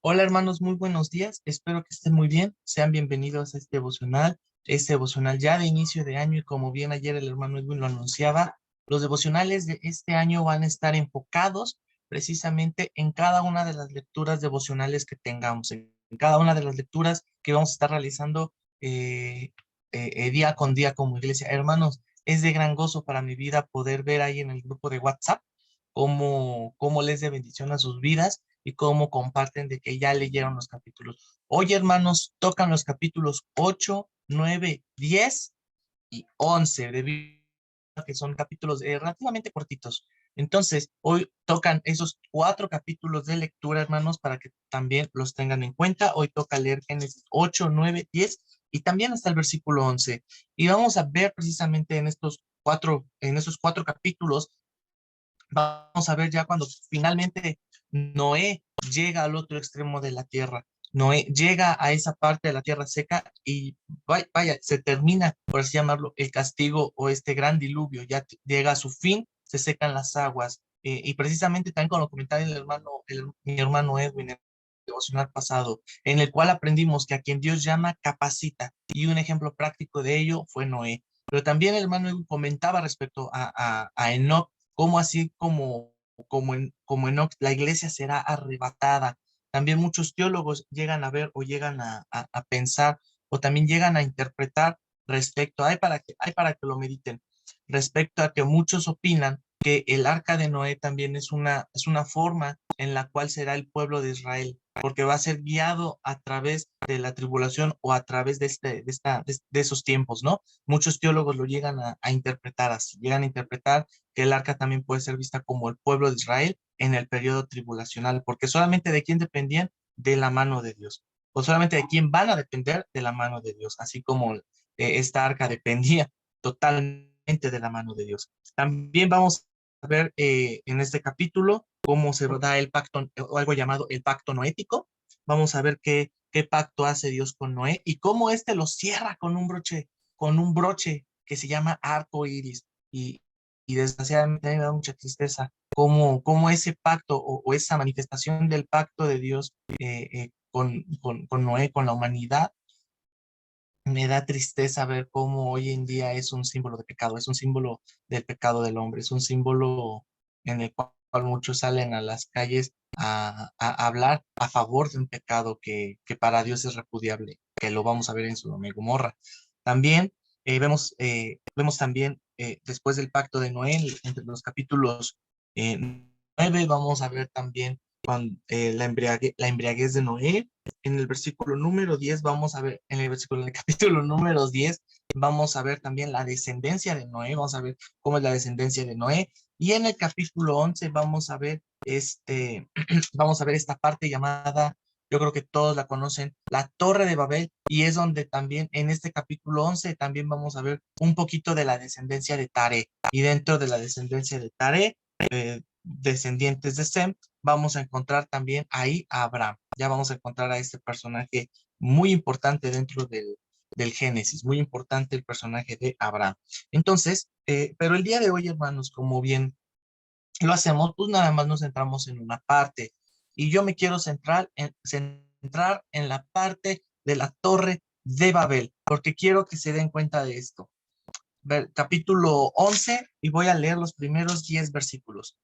Hola hermanos, muy buenos días. Espero que estén muy bien. Sean bienvenidos a este devocional ya de inicio de año y como bien ayer el hermano Edwin lo anunciaba, los devocionales de este año van a estar enfocados precisamente en cada una de las lecturas devocionales que tengamos, en cada una de las lecturas que vamos a estar realizando día con día como iglesia. Hermanos, es de gran gozo para mi vida poder ver ahí en el grupo de WhatsApp cómo les de bendición a sus vidas y cómo comparten de que ya leyeron los capítulos. Hoy, hermanos, tocan los capítulos 8, 9, 10 y 11, debido a que son capítulos relativamente cortitos. Entonces, hoy tocan esos 4 capítulos de lectura, hermanos, para que también los tengan en cuenta. Hoy toca leer Génesis 8, 9, 10 y también hasta el versículo 11. Y vamos a ver precisamente en esos 4 capítulos, vamos a ver ya cuando finalmente Noé llega al otro extremo de la tierra. Noé llega a esa parte de la tierra seca y vaya, se termina, por así llamarlo, el castigo o este gran diluvio. Ya llega a su fin, se secan las aguas. Y precisamente también con lo comentaba mi hermano Edwin en el devocional pasado, en el cual aprendimos que a quien Dios llama, capacita. Y un ejemplo práctico de ello fue Noé. Pero también el hermano Edwin comentaba respecto a Enoch, cómo así como Enoch, la iglesia será arrebatada. También muchos teólogos llegan a ver o llegan a pensar o también llegan a interpretar respecto, hay para que lo mediten, respecto a que muchos opinan que el arca de Noé también es una forma en la cual será el pueblo de Israel, porque va a ser guiado a través de la tribulación o a través de esos tiempos, ¿no? Muchos teólogos lo llegan a interpretar así, llegan a interpretar que el arca también puede ser vista como el pueblo de Israel en el periodo tribulacional, porque solamente de quién dependían, de la mano de Dios, o solamente de quién van a depender, de la mano de Dios, así como esta arca dependía totalmente de la mano de Dios. También vamos a ver en este capítulo cómo se da el pacto, o algo llamado el pacto noético. Vamos a ver qué pacto hace Dios con Noé y cómo éste lo cierra con un broche que se llama arco iris. Y desgraciadamente a mí me da mucha tristeza cómo ese pacto o esa manifestación del pacto de Dios con Noé, con la humanidad, me da tristeza ver cómo hoy en día es un símbolo de pecado, es un símbolo del pecado del hombre, es un símbolo en el cual muchos salen a las calles a hablar a favor de un pecado que para Dios es repudiable, que lo vamos a ver en Sodoma y Gomorra. También vemos también después del pacto de Noé, entre los capítulos 9, vamos a ver también la embriaguez de Noé. En el versículo número 10 vamos a ver, en el capítulo número 10 vamos a ver también la descendencia de Noé, vamos a ver cómo es la descendencia de Noé. Y en el capítulo 11 vamos a ver vamos a ver esta parte llamada, yo creo que todos la conocen, la Torre de Babel, y es donde también en este capítulo 11 también vamos a ver un poquito de la descendencia de Tare. Y dentro de la descendencia de Tare, descendientes de Sem, vamos a encontrar también ahí a Abraham. Ya vamos a encontrar a este personaje muy importante dentro del Génesis, muy importante el personaje de Abraham. Entonces, pero el día de hoy, hermanos, como bien lo hacemos, pues nada más nos centramos en una parte. Y yo me quiero centrar en la parte de la Torre de Babel, porque quiero que se den cuenta de esto. Capítulo 11, y voy a leer los primeros 10 versículos.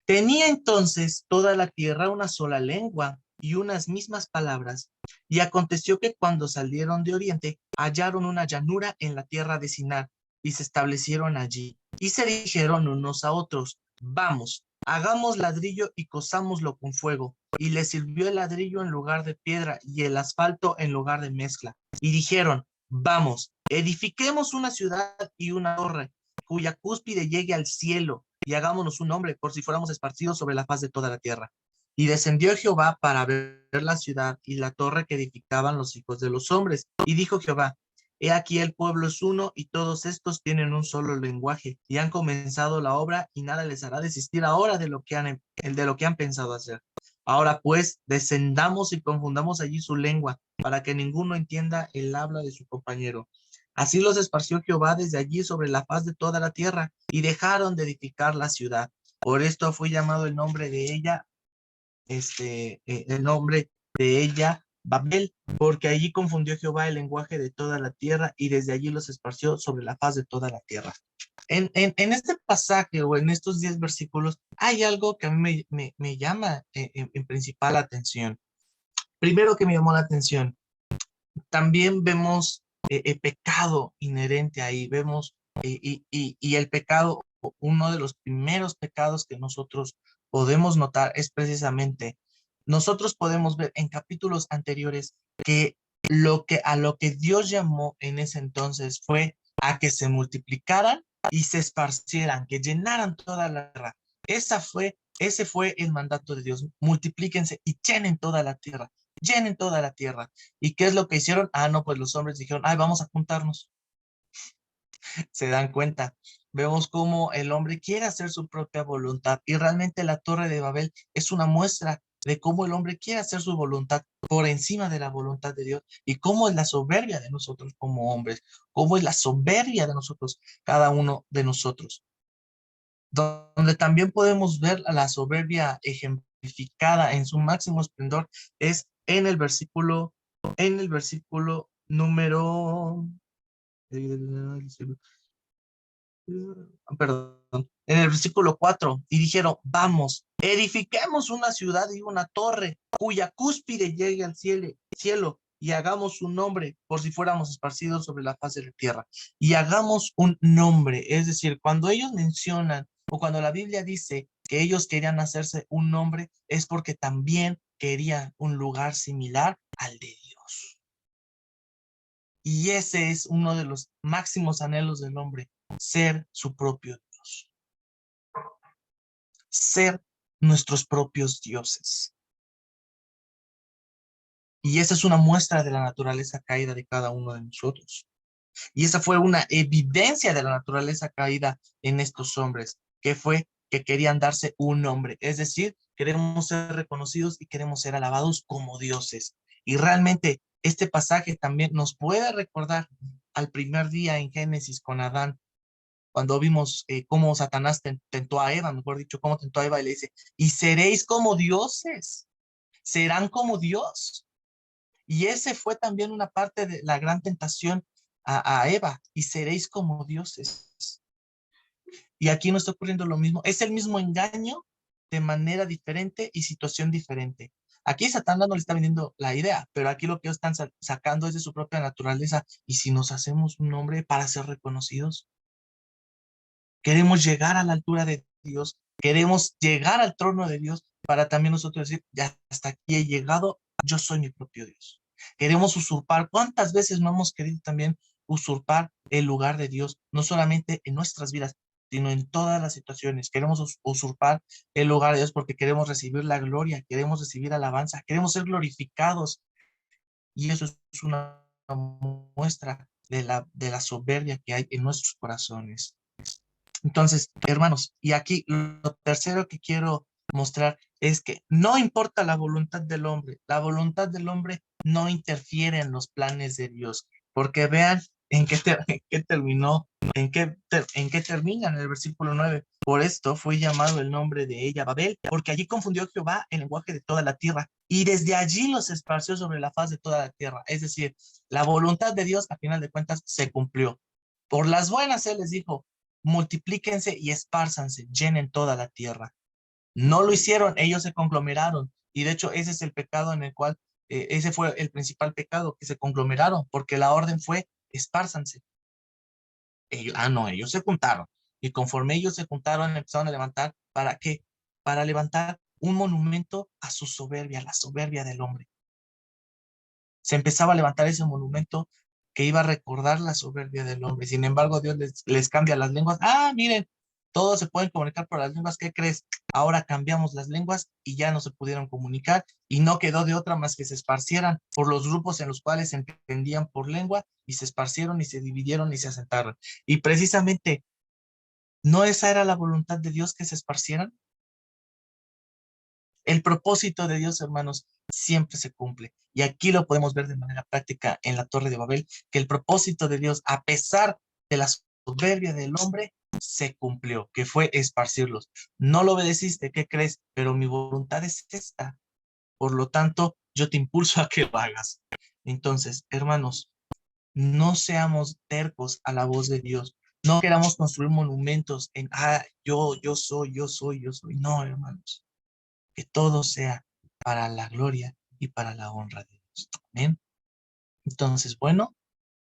Tenía entonces toda la tierra una sola lengua y unas mismas palabras. Y aconteció que cuando salieron de oriente, hallaron una llanura en la tierra de Sinar y se establecieron allí. Y se dijeron unos a otros, vamos, hagamos ladrillo y cosámoslo con fuego. Y les sirvió el ladrillo en lugar de piedra y el asfalto en lugar de mezcla. Y dijeron, vamos, edifiquemos una ciudad y una torre, cuya cúspide llegue al cielo, y hagámonos un nombre, por si fuéramos esparcidos sobre la faz de toda la tierra. Y descendió Jehová para ver la ciudad y la torre que edificaban los hijos de los hombres. Y dijo Jehová, he aquí el pueblo es uno, y todos estos tienen un solo lenguaje, y han comenzado la obra, y nada les hará desistir ahora de lo que han pensado hacer. Ahora pues, descendamos y confundamos allí su lengua, para que ninguno entienda el habla de su compañero. Así los esparció Jehová desde allí sobre la faz de toda la tierra, y dejaron de edificar la ciudad. Por esto fue llamado el nombre de ella, el nombre de ella Babel, porque allí confundió Jehová el lenguaje de toda la tierra y desde allí los esparció sobre la faz de toda la tierra. En este pasaje o en estos 10 versículos hay algo que a mí me llama en principal la atención. Primero que me llamó la atención, también vemos pecado inherente ahí, vemos y el pecado, uno de los primeros pecados que nosotros podemos notar es precisamente, nosotros podemos ver en capítulos anteriores que a lo que Dios llamó en ese entonces fue a que se multiplicaran y se esparcieran, que llenaran toda la tierra. Ese fue el mandato de Dios, multiplíquense y llenen toda la tierra, llenen toda la tierra. ¿Y qué es lo que hicieron? Ah, no, pues los hombres dijeron, ay, vamos a juntarnos. Se dan cuenta. Vemos cómo el hombre quiere hacer su propia voluntad y realmente la Torre de Babel es una muestra de cómo el hombre quiere hacer su voluntad por encima de la voluntad de Dios y cómo es la soberbia de nosotros como hombres, cómo es la soberbia de nosotros, cada uno de nosotros. Donde también podemos ver a la soberbia ejemplificada en su máximo esplendor es en el versículo número, perdón, en el versículo 4, y dijeron, vamos, edifiquemos una ciudad y una torre cuya cúspide llegue al cielo y hagamos un nombre por si fuéramos esparcidos sobre la faz de la tierra. Y hagamos un nombre, es decir, cuando ellos mencionan o cuando la Biblia dice que ellos querían hacerse un nombre, es porque también querían un lugar similar al de Dios. Y ese es uno de los máximos anhelos del hombre, ser su propio Dios, ser nuestros propios dioses. Y esa es una muestra de la naturaleza caída de cada uno de nosotros. Y esa fue una evidencia de la naturaleza caída en estos hombres, que fue que querían darse un nombre. Es decir, queremos ser reconocidos y queremos ser alabados como dioses. Y realmente este pasaje también nos puede recordar al primer día en Génesis con Adán, cuando vimos cómo Satanás tentó a Eva, mejor dicho, cómo tentó a Eva y le dice, y seréis como dioses, serán como Dios. Y ese fue también una parte de la gran tentación a Eva, y seréis como dioses. Y aquí no está ocurriendo lo mismo, es el mismo engaño de manera diferente y situación diferente. Aquí Satanás no le está vendiendo la idea, pero aquí lo que ellos están sacando es de su propia naturaleza. ¿Y si nos hacemos un nombre para ser reconocidos? Queremos llegar a la altura de Dios, queremos llegar al trono de Dios para también nosotros decir, ya hasta aquí he llegado, yo soy mi propio Dios. Queremos usurpar, ¿cuántas veces no hemos querido también usurpar el lugar de Dios? No solamente en nuestras vidas, sino en todas las situaciones. Queremos usurpar el lugar de Dios porque queremos recibir la gloria, queremos recibir alabanza, queremos ser glorificados. Y eso es una muestra de la soberbia que hay en nuestros corazones. Entonces, hermanos, y aquí lo tercero que quiero mostrar es que no importa la voluntad del hombre no interfiere en los planes de Dios, porque vean en qué terminó, en qué termina en el versículo 9. Por esto fue llamado el nombre de ella Babel, porque allí confundió Jehová el lenguaje de toda la tierra, y desde allí los esparció sobre la faz de toda la tierra. Es decir, la voluntad de Dios, a final de cuentas, se cumplió. Por las buenas, Él les dijo, multiplíquense y espárzanse, llenen toda la tierra. No lo hicieron, ellos se conglomeraron. Y de hecho, ese es el pecado en el cual, ese fue el principal pecado, que se conglomeraron, porque la orden fue, espárzanse. No, ellos se juntaron. Y conforme ellos se juntaron, empezaron a levantar, ¿para qué? Para levantar un monumento a su soberbia, la soberbia del hombre. Se empezaba a levantar ese monumento que iba a recordar la soberbia del hombre. Sin embargo, Dios les cambia las lenguas. Ah, miren, todos se pueden comunicar por las lenguas. ¿Qué crees? Ahora cambiamos las lenguas y ya no se pudieron comunicar y no quedó de otra más que se esparcieran por los grupos en los cuales se entendían por lengua y se esparcieron y se dividieron y se asentaron. Y precisamente, ¿no esa era la voluntad de Dios, que se esparcieran? El propósito de Dios, hermanos, siempre se cumple. Y aquí lo podemos ver de manera práctica en la Torre de Babel, que el propósito de Dios, a pesar de la soberbia del hombre, se cumplió, que fue esparcirlos. No lo obedeciste, ¿qué crees? Pero mi voluntad es esta. Por lo tanto, yo te impulso a que lo hagas. Entonces, hermanos, no seamos tercos a la voz de Dios. No queramos construir monumentos en, yo soy, yo soy, yo soy. No, hermanos, que todo sea para la gloria y para la honra de Dios. Amén. Entonces, bueno,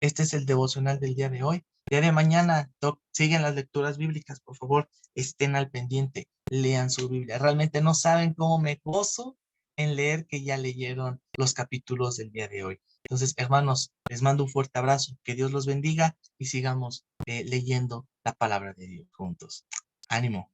este es el devocional del día de hoy. Día de mañana, siguen las lecturas bíblicas, por favor, estén al pendiente, lean su Biblia. Realmente no saben cómo me gozo en leer que ya leyeron los capítulos del día de hoy. Entonces, hermanos, les mando un fuerte abrazo, que Dios los bendiga y sigamos leyendo la palabra de Dios juntos. Ánimo.